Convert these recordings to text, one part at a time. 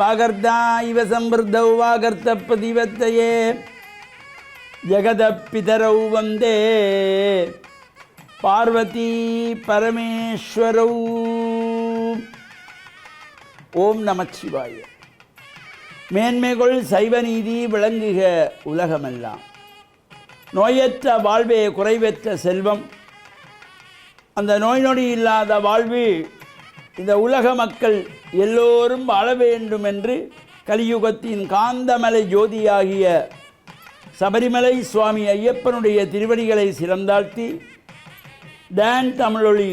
வாகர்த்தா இவ சம்பிருத்தௌ வாகர்த்த பதிவத்தையே ஜெகத பிதரௌ வந்தே பார்வதி பரமேஸ்வரௌ. ஓம் நமச்சிவாய. மேன்மைகள் சைவநீதி விளங்குக உலகமெல்லாம். நோயற்ற வாழ்வே குறைவற்ற செல்வம். அந்த நோய் நொடி இல்லாத வாழ்வு இந்த உலக மக்கள் எல்லோரும் வாழ வேண்டும் என்று கலியுகத்தின் காந்தமலை ஜோதியாகிய சபரிமலை சுவாமி ஐயப்பனுடைய திருவடிகளை சிறந்தாழ்த்தி டான் தமிழொலி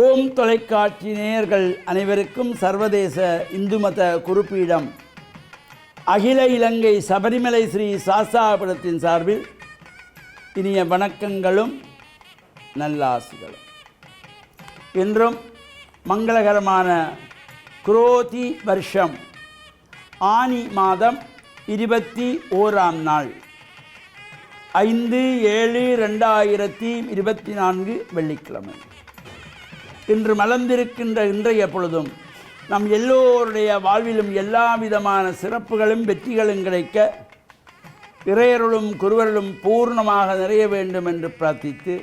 ஓம் தொலைக்காட்சி நேயர்கள் அனைவருக்கும் சர்வதேச இந்து மத குருப்பீடம் அகில இலங்கை சபரிமலை ஸ்ரீ சாஸ்தாபுரத்தின் சார்பில் இனிய வணக்கங்களும் நல்லாசிகளும். இன்றும் மங்களகரமான குரோதி வருஷம் ஆனி மாதம் 21ஆம் நாள் 5/7/2024 வெள்ளிக்கிழமை. இன்று மலர்ந்திருக்கின்ற இன்றைய பொழுதும் நம் எல்லோருடைய வாழ்விலும் எல்லா விதமான சிறப்புகளும் வெற்றிகளும் கிடைக்க இறையருளும் குருவருளும் பூர்ணமாக நிறைய வேண்டும் என்று பிரார்த்தித்து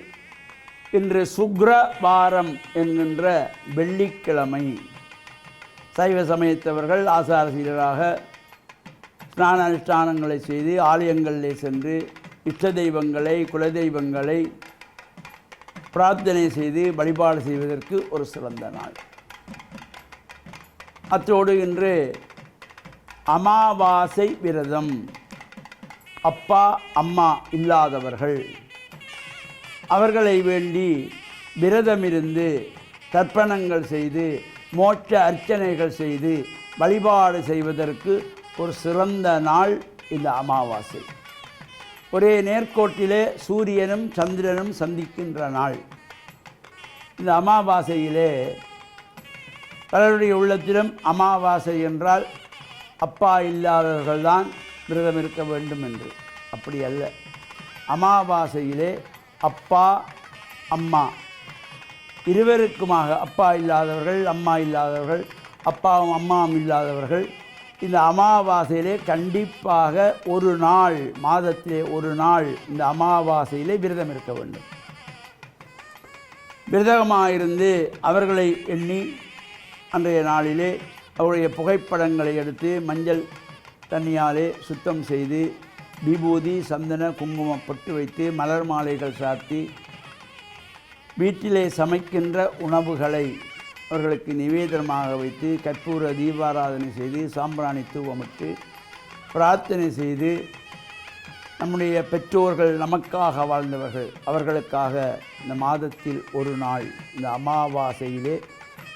இன்று சுக்ரவாரம் என்கின்ற வெள்ளிக்கிழமை சைவ சமயத்தவர்கள் ஆசாரசீலராக ஸ்நான அனுஷ்டானங்களை செய்து ஆலயங்களிலே சென்று இஷ்ட தெய்வங்களை குலதெய்வங்களை பிரார்த்தனை செய்து வழிபாடு செய்வதற்கு ஒரு சிறந்த நாள். அத்தோடு இன்று அமாவாசை விரதம். அப்பா அம்மா இல்லாதவர்கள் அவர்களை வேண்டி விரதமிருந்து தர்ப்பணங்கள் செய்து மோட்ச அர்ச்சனைகள் செய்து வழிபாடு செய்வதற்கு ஒரு சிறந்த நாள் இந்த அமாவாசை. ஒரே நேர்கோட்டிலே சூரியனும் சந்திரனும் சந்திக்கின்ற நாள். இந்த அமாவாசையிலே பலருடைய உள்ளத்திலும் அமாவாசை என்றால் அப்பா இல்லாதவர்கள்தான் விரதம் இருக்க வேண்டும் என்று. அப்படி அல்ல. அமாவாசையிலே அப்பா அம்மா இருவருக்குமாக, அப்பா இல்லாதவர்கள் அம்மா இல்லாதவர்கள் அப்பாவும் அம்மாவும் இல்லாதவர்கள் இந்த அமாவாசையிலே கண்டிப்பாக ஒரு நாள், மாதத்திலே ஒரு நாள் இந்த அமாவாசையிலே விரதம் இருக்க வேண்டும். விரதமாயிருந்து அவர்களை எண்ணி அன்றைய நாளிலே அவருடைய புகைப்படங்களை எடுத்து மஞ்சள் தண்ணியாலே சுத்தம் செய்து விபூதி சந்தன குங்குமம் பொட்டு வைத்து மலர் மாலைகள் சாத்தி வீட்டிலே சமைக்கின்ற உணவுகளை அவர்களுக்கு நிவேதனமாக வைத்து கற்பூர தீபாராதனை செய்து சாம்பிராணி தூவமிட்டு பிரார்த்தனை செய்து நம்முடைய பெற்றோர்கள் நமக்காக வாழ்ந்தவர்கள் அவர்களுக்காக இந்த மாதத்தில் ஒரு நாள் இந்த அமாவாசையிலே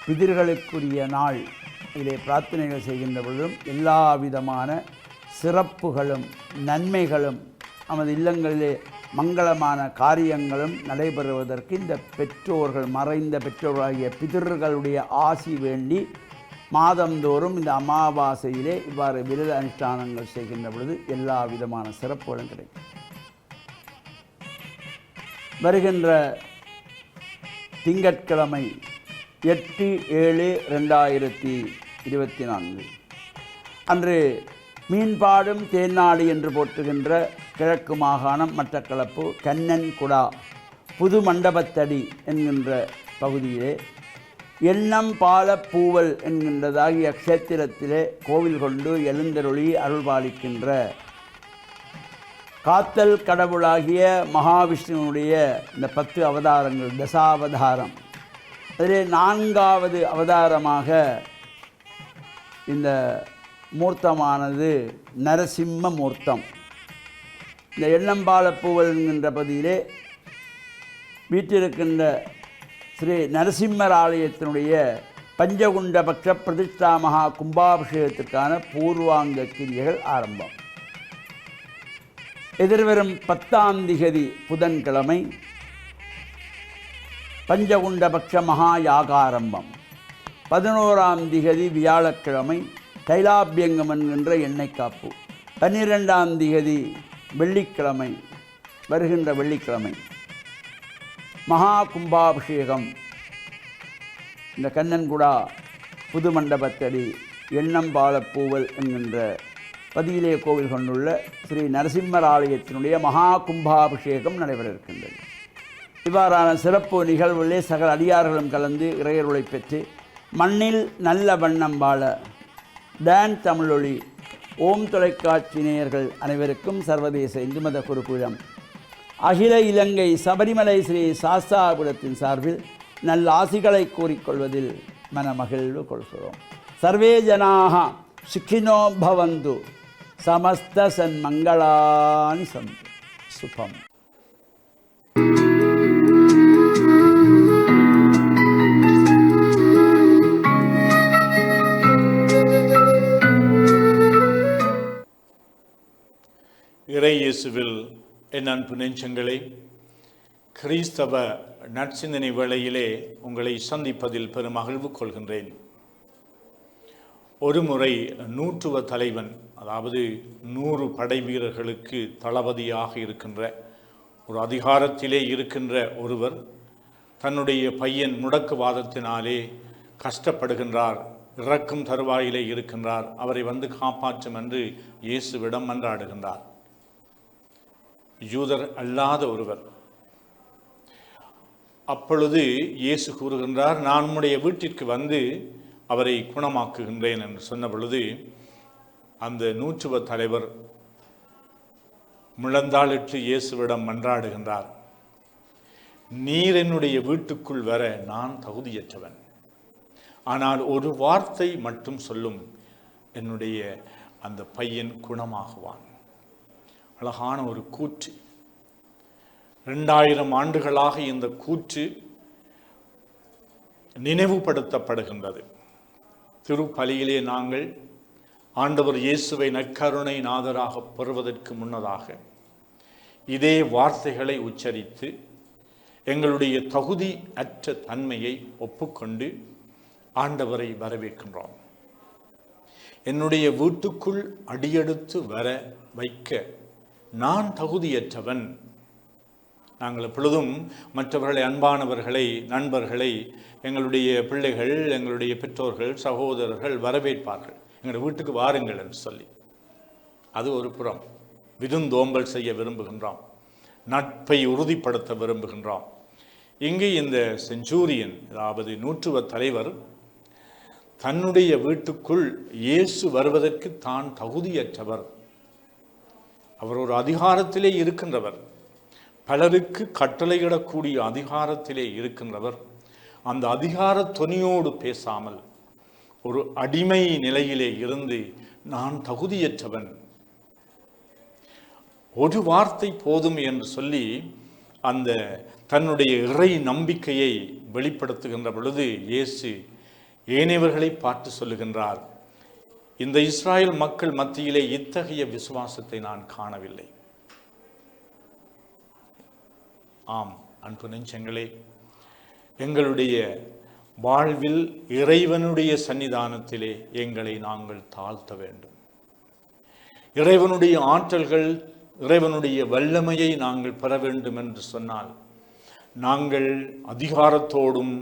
பிதிர்களுக்குரிய நாள் இதிலே பிரார்த்தனைகள் செய்கின்ற பொழுதும் எல்லா விதமான சிறப்புகளும் நன்மைகளும் நமது இல்லங்களிலே மங்களமான காரியங்களும் நடைபெறுவதற்கு இந்த பெற்றோர்கள், மறைந்த பெற்றோர்களாகிய பிதர்களுடைய ஆசி வேண்டி மாதந்தோறும் இந்த அமாவாசையிலே இவ்வாறு விரத அனுஷ்டானங்கள் செய்கின்ற பொழுது எல்லா விதமான சிறப்புகளும் கிடைக்கும். வருகின்ற திங்கட்கிழமை 8/7/2024 அன்று மீன்பாடும் தேன்னாடு என்று போற்றுகின்ற கிழக்கு மாகாணம் மட்டக்களப்பு கண்ணன்குடா புது மண்டபத்தடி என்கின்ற பகுதியிலே எண்ணம் பாலப்பூவல் என்கின்றதாகிய க்ஷேத்திரத்திலே கோவில் கொண்டு எழுந்தருளி அருள்பாலிக்கின்ற காத்தல் கடவுளாகிய மகாவிஷ்ணுவுடைய இந்த 10 அவதாரங்கள், தசாவதாரம், அதிலே 4வது அவதாரமாக இந்த மூர்த்தமானது நரசிம்ம மூர்த்தம். இந்த எண்ணம்பாலப்பூவல் என்கின்ற பகுதியிலே வீட்டிருக்கின்ற ஸ்ரீ நரசிம்மர் ஆலயத்தினுடைய பஞ்சகுண்டபக்ஷ பிரதிஷ்டா மகா கும்பாபிஷேகத்திற்கான பூர்வாங்க கிரியைகள் ஆரம்பம். எதிர்வரும் 10ஆம் திகதி புதன்கிழமை பஞ்சகுண்டபக்ஷ மகா யாகாரம்பம். 11ஆம் திகதி வியாழக்கிழமை தைலாபியங்கம் என்கின்ற எண்ணெய் காப்பு. 12ஆம் திகதி வெள்ளிக்கிழமை, வருகின்ற வெள்ளிக்கிழமை மகா கும்பாபிஷேகம் இந்த கண்ணன்குடா புது மண்டபத்தடி எண்ணம்பாலப்பூவல் என்கின்ற பதியிலே கோவில் கொண்டுள்ள ஸ்ரீ நரசிம்மர் ஆலயத்தினுடைய மகா கும்பாபிஷேகம் நடைபெற இருக்கின்றது. இவ்வாறான சிறப்பு நிகழ்வுகளிலே சகல அடியார்களும் கலந்து இறையருளை பெற்று மண்ணில் நல்ல வண்ணம் வாழ டான் தமிழொலி ஓம் தொலைக்காட்சி நேயர்கள் அனைவருக்கும் சர்வதேச இந்து மத குருபீடம் அகில இலங்கை சபரிமலை ஸ்ரீ சாஸ்தாபுரத்தின் சார்பில் நல்ல ஆசிகளை கூறிக்கொள்வதில் மனமகிழ்வு கொள்கிறோம். சர்வே ஜனாக சுகினோ பவந்து சமஸ்த சன்மங்களானி சந்து. சுபம். இறை இயேசுவில் என் அன்பு நெஞ்சங்களே, கிறிஸ்தவ நற்சிந்தனை வேளையிலே உங்களை சந்திப்பதில் பெரும் மகிழ்வு கொள்கின்றேன். ஒரு முறை 100 தலைவன், அதாவது 100 படை வீரர்களுக்கு தளபதியாக இருக்கின்ற ஒரு அதிகாரத்திலே இருக்கின்ற ஒருவர் தன்னுடைய பையன் முடக்குவாதத்தினாலே கஷ்டப்படுகின்றார், இறக்கும் தருவாயிலே இருக்கின்றார், அவரை வந்து காப்பாற்றும் என்று இயேசுவிடம் மன்றாடுகின்றார். யூதர் அல்லாத ஒருவர். அப்பொழுது இயேசு கூறுகின்றார், நான் உம்முடைய வீட்டிற்கு வந்து அவரை குணமாக்குகின்றேன் என்று சொன்ன பொழுது அந்த 100 தலைவர் முழந்தாளிட்டு இயேசுவிடம் மன்றாடுகின்றார், நீர் என்னுடைய வீட்டுக்குள் வர நான் தகுதியற்றவன், ஆனால் ஒரு வார்த்தை மட்டும் சொல்லும், என்னுடைய அந்த பையன் குணமாகுவான். அழகான ஒரு கூற்று. 2000 ஆண்டுகளாக இந்த கூற்று நினைவுபடுத்தப்படுகின்றது. திருப்பலியிலே நாங்கள் ஆண்டவர் இயேசுவை நற்கருணை நாதராக பெறுவதற்கு முன்னதாக இதே வார்த்தைகளை உச்சரித்து எங்களுடைய தகுதி அற்ற தன்மையை ஒப்புக்கொண்டு ஆண்டவரை வரவேற்கின்றோம். என்னுடைய வீட்டுக்குள் அடியெடுத்து வர வைக்க நான் தகுதியற்றவன். நாங்கள் எப்பொழுதும் மற்றவர்களை, அன்பானவர்களை, நண்பர்களை, எங்களுடைய பிள்ளைகள், எங்களுடைய பெற்றோர்கள், சகோதரர்கள் வரவேற்பார்கள், எங்களுடைய வீட்டுக்கு வாருங்கள் என்று சொல்லி. அது ஒரு புறம். விருந்தோம்பல் செய்ய விரும்புகின்றோம், நட்பை உறுதிப்படுத்த விரும்புகின்றோம். இங்கே இந்த செஞ்சூரியன், அதாவது 100 தலைவர் தன்னுடைய வீட்டுக்குள் இயேசு வருவதற்கு தான் தகுதியற்றவர். அவர் ஒரு அதிகாரத்திலே இருக்கின்றவர், பலருக்கு கட்டளையிடக்கூடிய அதிகாரத்திலே இருக்கின்றவர். அந்த அதிகார தொனியோடு பேசாமல் ஒரு அடிமை நிலையிலே இருந்து நான் தகுதியற்றவன், ஒரு வார்த்தை போதும் என்று சொல்லி அந்த தன்னுடைய இறை நம்பிக்கையை வெளிப்படுத்துகின்ற பொழுது இயேசு ஏனையவர்களை பார்த்து சொல்லுகின்றார், இந்த இஸ்ராயல் மக்கள் மத்தியிலே இத்தகைய விசுவாசத்தை நான் காணவில்லை. ஆம் அன்பு நெஞ்சங்களே, எங்களுடைய வாழ்வில் இறைவனுடைய சன்னிதானத்திலே எங்களை நாங்கள் தாழ்த்த வேண்டும். இறைவனுடைய ஆற்றல்கள், இறைவனுடைய வல்லமையை நாங்கள் பெற வேண்டும் என்று சொன்னால் நாங்கள் அதிகாரத்தோடும்,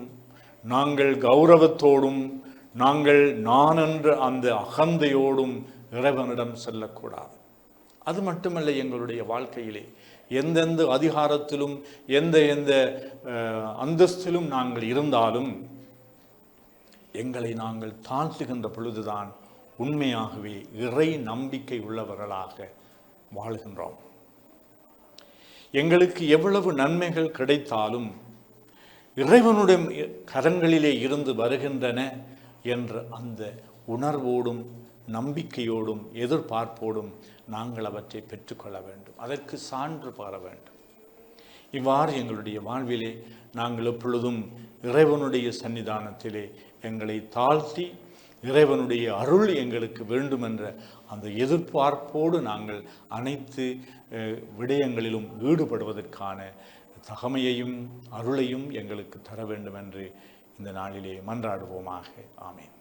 நாங்கள் கௌரவத்தோடும், நாங்கள் நான் என்ற அந்த அகந்தையோடும் இறைவனிடம் செல்லக்கூடாது. அது மட்டுமல்ல, எங்களுடைய வாழ்க்கையிலே எந்தெந்த அதிகாரத்திலும் எந்த அந்தஸ்திலும் நாங்கள் இருந்தாலும் எங்களை நாங்கள் தாழ்த்துகின்ற பொழுதுதான் உண்மையாகவே இறை நம்பிக்கை உள்ளவர்களாக வாழ்கின்றோம். எங்களுக்கு எவ்வளவு நன்மைகள் கிடைத்தாலும் இறைவனுடைய கரங்களிலே இருந்து வருகின்றன என்ற அந்த உணர்வோடும் நம்பிக்கையோடும் எதிர்பார்ப்போடும் நாங்கள் அவற்றை பெற்றுக்கொள்ள வேண்டும். அதற்கு சான்று பெற வேண்டும். இவ்வாறு எங்களுடைய வாழ்விலே நாங்கள் எப்பொழுதும் இறைவனுடைய சன்னிதானத்திலே எங்களை தாழ்த்தி இறைவனுடைய அருள் எங்களுக்கு வேண்டும் என்ற அந்த எதிர்பார்ப்போடு நாங்கள் அனைத்து விடயங்களிலும் ஈடுபடுவதற்கான தகமையையும் அருளையும் எங்களுக்கு தர வேண்டும் என்று இந்த நாளிலே மன்றாடுவோமாக. ஆமேன்.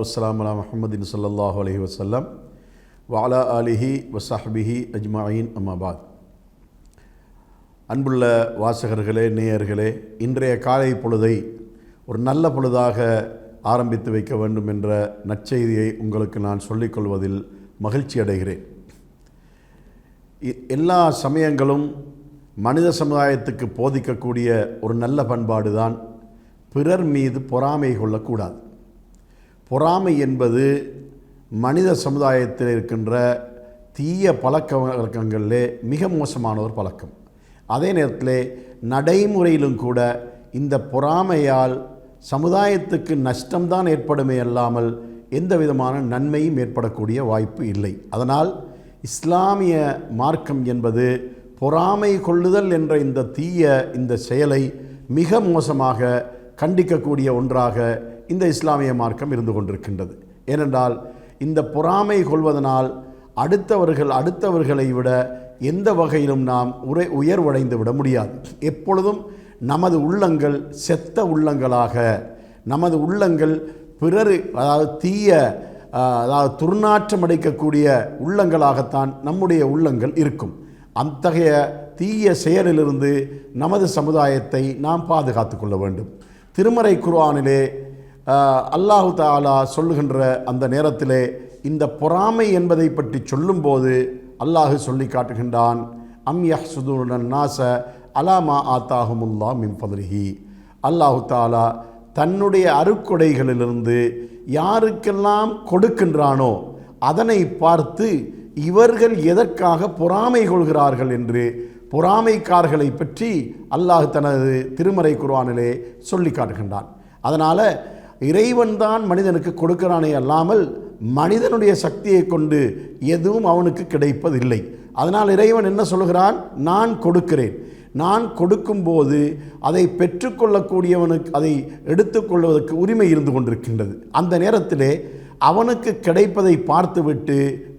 வஸ்ஸலாமு அலா முஹம்மதின் ஸல்லல்லாஹு அலைஹி வஸல்லம் வஅலா ஆலிஹி வஸஹ்பிஹி அஜ்மஈன் அம்மாபாத். அன்புள்ள வாசகர்களே, நேயர்களே, இன்றைய காலை பொழுதை ஒரு நல்ல பொழுதாக ஆரம்பித்து வைக்க வேண்டும் என்ற நற்செய்தியை உங்களுக்கு நான் சொல்லிக்கொள்வதில் மகிழ்ச்சி அடைகிறேன். எல்லா சமயங்களும் மனித சமுதாயத்துக்கு போதிக்கக்கூடிய ஒரு நல்ல பண்பாடு தான் பிறர் மீது பொறாமை கொள்ளக்கூடாது. பொறாமை என்பது மனித சமுதாயத்தில் இருக்கின்ற தீய பழக்க வழக்கங்களிலே மிக மோசமான ஒரு பழக்கம். அதே நேரத்தில் நடைமுறையிலும் கூட இந்த பொறாமையால் சமுதாயத்துக்கு நஷ்டம்தான் ஏற்படுமே அல்லாமல் எந்த விதமான நன்மையும் ஏற்படக்கூடிய வாய்ப்பு இல்லை. அதனால் இஸ்லாமிய மார்க்கம் என்பது பொறாமை கொள்ளுதல் என்ற இந்த தீய இந்த செயலை மிக மோசமாக கண்டிக்கக்கூடிய ஒன்றாக இந்த இஸ்லாமிய மார்க்கம் இருந்து கொண்டிருக்கின்றது. ஏனென்றால் இந்த பொறாமை கொள்வதனால் அடுத்தவர்களை விட எந்த வகையிலும் நாம் உயர்வடைந்து விட முடியாது. எப்பொழுதும் நமது உள்ளங்கள் செத்த உள்ளங்களாக, நமது உள்ளங்கள் பிறர் துர்நாற்றம் அடைக்கக்கூடிய உள்ளங்களாகத்தான் நம்முடைய உள்ளங்கள் இருக்கும். அத்தகைய தீய செயலிலிருந்து நமது சமுதாயத்தை நாம் பாதுகாத்து கொள்ள வேண்டும். திருமறை குர்ஆனிலே அல்லாஹு தஆலா சொல்லுகின்ற அந்த நேரத்திலே இந்த பொறாமை என்பதை பற்றி சொல்லும்போது அல்லாஹ் சொல்லி காட்டுகின்றான், அம் யஹ்சுதுன நாஸ அலா மா ஆத்தாஹுமுல்லாஹ் மின் ஃபத்லிஹி. அல்லாஹு தஆலா தன்னுடைய அருட்கொடைகளிலிருந்து யாருக்கெல்லாம் கொடுக்கின்றானோ அதனை பார்த்து இவர்கள் எதற்காக பொறாமை கொள்கிறார்கள் என்று பொறாமைக்காரர்களை பற்றி அல்லாஹ் தனது திருமறை குர்ஆனிலே சொல்லி காட்டுகின்றான். அதனால் இறைவன்தான் மனிதனுக்கு கொடுக்கிறானே அல்லாமல் மனிதனுடைய சக்தியை கொண்டு எதுவும் அவனுக்கு கிடைப்பதில்லை. அதனால் இறைவன் என்ன சொல்கிறான்? நான் கொடுக்கிறேன். நான் கொடுக்கும்போது அதை பெற்றுக்கொள்ளக்கூடியவனுக்கு அதை எடுத்துக்கொள்வதற்கு உரிமை இருந்து கொண்டிருக்கின்றது. அந்த நேரத்திலே அவனுக்கு கிடைப்பதை பார்த்துவிட்டு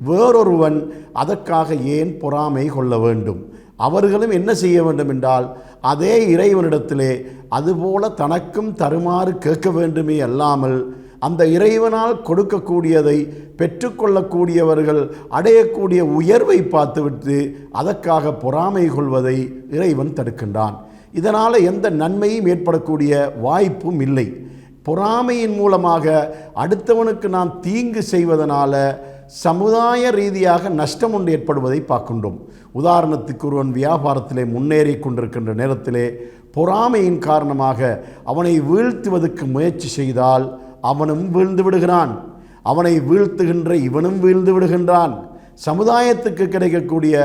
வேறொருவன் அதற்காக ஏன் பொறாமை கொள்ள வேண்டும்? அவர்களும் என்ன செய்ய வேண்டும் என்றால் அதே இறைவனிடத்திலே அதுபோல தனக்கும் தருமாறு கேட்க வேண்டுமே அல்லாமல் அந்த இறைவனால் கொடுக்கக்கூடியதை பெற்றுக்கொள்ளக்கூடியவர்கள் அடையக்கூடிய உயர்வை பார்த்துவிட்டு அதற்காக பொறாமை கொள்வதை இறைவன் தடுக்கின்றான். இதனால் எந்த நன்மையும் ஏற்படக்கூடிய வாய்ப்பும் இல்லை. பொறாமையின் மூலமாக அடுத்தவனுக்கு நாம் தீங்கு செய்வதனால சமுதாய ரீதியாக நஷ்டம் ஒன்று ஏற்படுவதை பார்க்கின்றோம். உதாரணத்துக்கு ஒருவன் வியாபாரத்திலே முன்னேறி கொண்டிருக்கின்ற நேரத்திலே பொறாமையின் காரணமாக அவனை வீழ்த்துவதற்கு முயற்சி செய்தால் அவனும் வீழ்ந்து விடுகிறான். அவனை வீழ்த்துகின்ற இவனும் வீழ்ந்து விடுகின்றான். சமுதாயத்துக்கு கிடைக்கக்கூடிய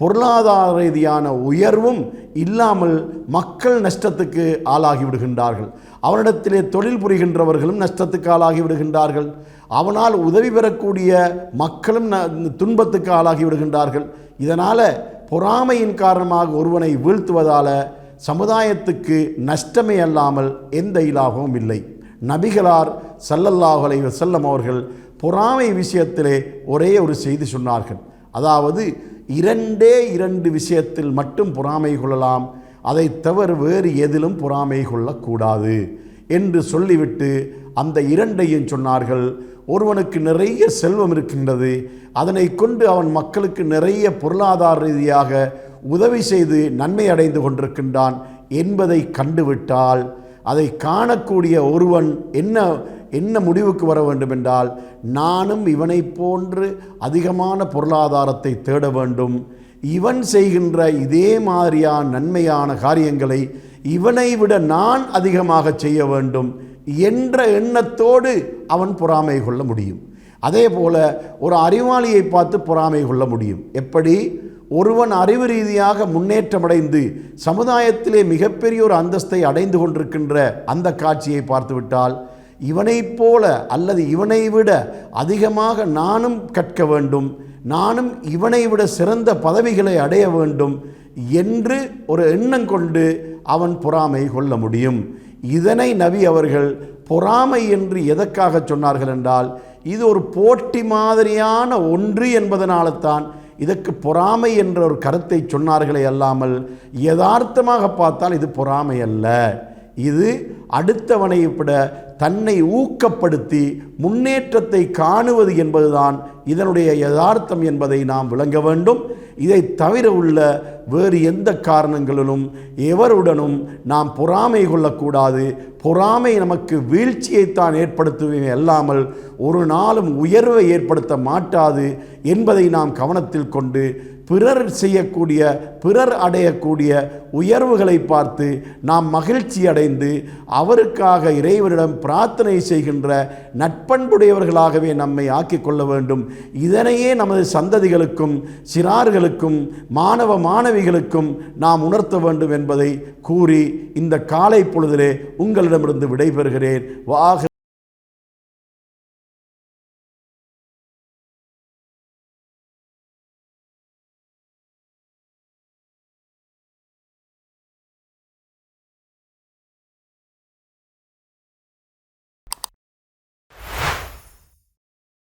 பொருளாதார ரீதியான உயர்வும் இல்லாமல் மக்கள் நஷ்டத்துக்கு ஆளாகி விடுகின்றார்கள். அவனிடத்திலே தொழில் புரிகின்றவர்களும் நஷ்டத்துக்கு ஆளாகி விடுகின்றார்கள். அவனால் உதவி பெறக்கூடிய மக்களும் துன்பத்துக்கு ஆளாகி விடுகின்றார்கள். இதனால் பொறாமையின் காரணமாக ஒருவனை வீழ்த்துவதால் சமுதாயத்துக்கு நஷ்டமே அல்லாமல் எந்த இலாபமும் இல்லை. நபிகளார் ஸல்லல்லாஹு அலைஹி வஸல்லம் அவர்கள் பொறாமை விஷயத்திலே ஒரே ஒரு செய்தி சொன்னார்கள். அதாவது 2 விஷயத்தில் மட்டும் பொறாமை கொள்ளலாம், அதை தவிர வேறு எதிலும் பொறாமை கொள்ளக்கூடாது என்று சொல்லிவிட்டு அந்த 2ஐயும் சொன்னார்கள். ஒருவனுக்கு நிறைய செல்வம் இருக்கின்றது, அதனை கொண்டு அவன் மக்களுக்கு நிறைய பொருளாதார ரீதியாக உதவி செய்து நன்மை அடைந்து கொண்டிருக்கின்றான் என்பதை கண்டுவிட்டால் அதை காணக்கூடிய ஒருவன் என்ன முடிவுக்கு வர வேண்டும் என்றால், நானும் இவனை போன்று அதிகமான பொருளாதாரத்தை தேட வேண்டும், இவன் செய்கின்ற இதே மாதிரியான நன்மையான காரியங்களை இவனை விட நான் அதிகமாக செய்ய வேண்டும் என்ற எண்ணத்தோடு அவன் பொறாமை கொள்ள முடியும். அதே போல ஒரு அறிவாளியை பார்த்து பொறாமை கொள்ள முடியும். எப்படி? ஒருவன் அறிவு ரீதியாக முன்னேற்றமடைந்து சமுதாயத்திலே மிகப்பெரிய ஒரு அந்தஸ்தை அடைந்து கொண்டிருக்கின்ற அந்த காட்சியை பார்த்துவிட்டால் இவனைப் போல அல்லது இவனை விட அதிகமாக நானும் கற்க வேண்டும், நானும் இவனை விட சிறந்த பதவிகளை அடைய வேண்டும் என்று ஒரு எண்ணம் கொண்டு அவன் பொறாமை கொள்ள முடியும். இதனை நபி அவர்கள் பொறாமை என்று எதற்காக சொன்னார்கள் என்றால், இது ஒரு போட்டி மாதிரியான ஒன்று என்பதனால்தான் இதற்கு பொறாமை என்ற ஒரு கருத்தை சொன்னார்களே அல்லாமல் யதார்த்தமாக பார்த்தால் இது பொறாமை அல்ல. இது அடுத்தவனை விட தன்னை ஊக்கப்படுத்தி முன்னேற்றத்தை காணுவது என்பதுதான் இதனுடைய யதார்த்தம் என்பதை நாம் விளங்க வேண்டும். இதை தவிர உள்ள வேறு எந்த காரணங்களிலும் எவருடனும் நாம் பொறாமை கொள்ளக்கூடாது. பொறாமை நமக்கு வீழ்ச்சியைத்தான் ஏற்படுத்துவே அல்லாமல் ஒரு நாளும் உயர்வை ஏற்படுத்த மாட்டாது என்பதை நாம் கவனத்தில் கொண்டு பிறர் செய்யக்கூடிய, பிறர் அடையக்கூடிய உயர்வுகளை பார்த்து நாம் மகிழ்ச்சி அடைந்து அவருக்காக இறைவனிடம் பிரார்த்தனை செய்கின்ற நட்பண்புடையவர்களாகவே நம்மை ஆக்கிக் கொள்ள வேண்டும். இதனையே நமது சந்ததிகளுக்கும் சிறார்களுக்கும் மாணவ மாணவிகளுக்கும் நாம் உணர்த்த வேண்டும் என்பதை கூறி இந்த காலை பொழுதிலே உங்களிடமிருந்து விடைபெறுகிறேன். வாக